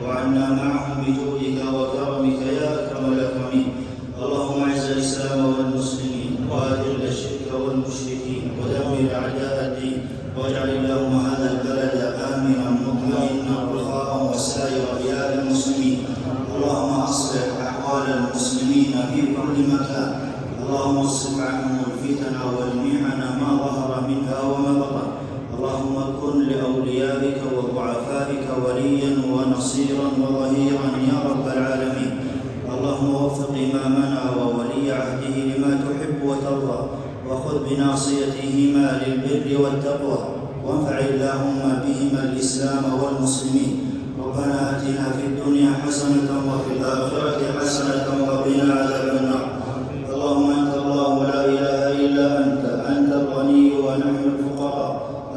وعنا معهم بجودك وكرمك يا اكرم الاكرمين. اللهم اعز الاسلام والمسلمين واذل الشرك والمشركين ودمر اعداء الدين، واجعل اللهم هذا البلد امنا مطمئنا رخاء وسائر بلاد المسلمين. اللهم اصلح احوال المسلمين في كل مكان. اللهم اصرف عنهم الفتن والمحن ما ظهر منها وما بطن. اللهم كن لأوليائك وضعفائك وليا ونصيرا وظهيرا يا رب العالمين. اللهم وفق إمامنا وولي عهده لما تحب وترضى، وخذ بناصيتهما للبر والتقوى، وانفع اللهم بهما الإسلام والمسلمين. ربنا آتنا في الدنيا حسنة وفي الآخرة حسنة وقنا عذاب النار. اللهم أنت الله لا إله إلا أنت الغني ونحن الفقراء،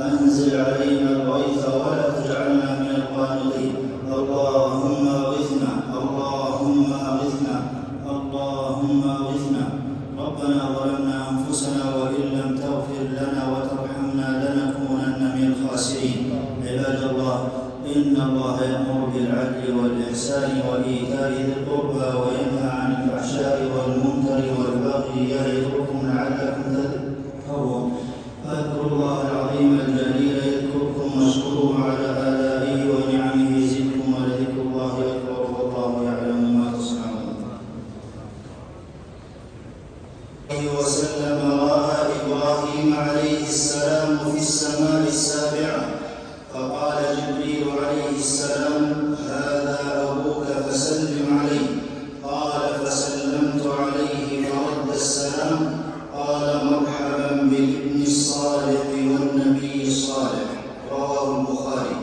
أنزل علينا الغيث ولا تجعلنا من القانطين. اللهم أغثنا اللهم أغثنا اللهم أغثنا. ربنا ظلمنا أنفسنا وإن لم تغفر لنا وترحمنا لنكونن من الخاسرين. عباد الله، إن الله يأمر بالعدل والإحسان وإيتاء ذي القربى وينهى عن الفحشاء والمنكر والبغي يعظكم لعلكم تذكرون. فاذكروا الله العظيم الجليل يذكركم واشكروه على آلائه ونعمه يزدكم ولذكر الله أكبر والله يعلم ما تصنعون. وسلم رأى إبراهيم عليه السلام في السماء السابعة، فقال جبريل عليه السلام: هذا أبوك فسلم عليه. قال: فسلمت عليه فرد السلام. قال: مرحبا بالابن الصالح والنبي الصالح. رواه البخاري.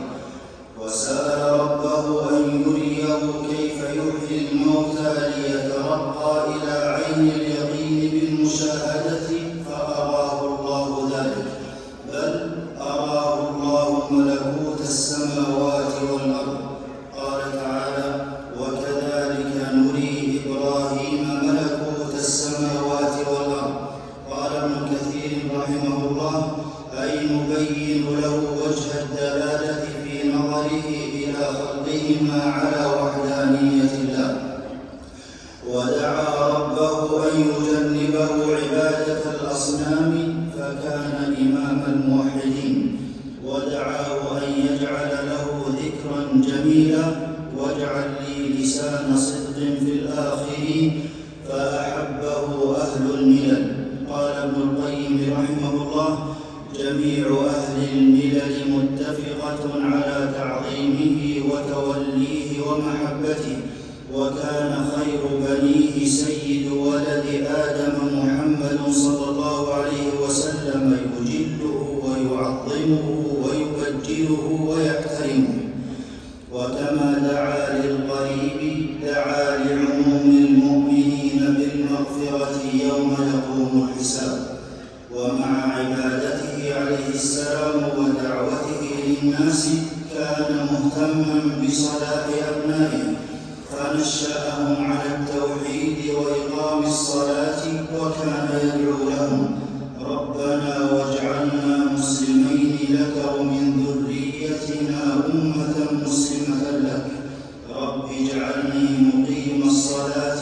وسأل ربه أن يريه كيف يحيي الموتى ليترقى إلى عين اليقين بالمشاهدة، فأراه الله ذلك، بل أراه الله ملكوت السماوات والأرض. قال تعالى: وكذلك نري إبراهيم ملكوت السماوات والأرض. قال ابن كثير رحمه الله: أي نبين له وجه الدلالة في نظره إلى خلقهما على وحدانية الله. ودعا ربه أن يجنبه عبادة الأصنام، فكان إمام الموحدين. ودعاه أن يجعل له ذكرا جميلا: واجعل لي لسان صدق في الآخرين، فأحبه أهل الملل. قال ابن القيم رحمه الله: جميع أهل الملل متفقة على تعظيمه وتوليه ومحبته. وكان خير بنيه سيد ولد آدم محمد صلى الله عليه وسلم، يجله ويعظمه ويبجله ويحترمه. وكما دعا للقريب دعا لعموم المؤمنين بالمغفرة يوم يقوم الحساب. ومع عبادته عليه السلام ودعوته للناس كان مهتما بصلاح أبنائه، فنشأهم على التوحيد وإقام الصلاة، وكان يدعو لهم: ربنا واجعلنا مسلمين لك ومن ذريتنا أمة مسلمة لك، رب اجعلني مقيم الصلاة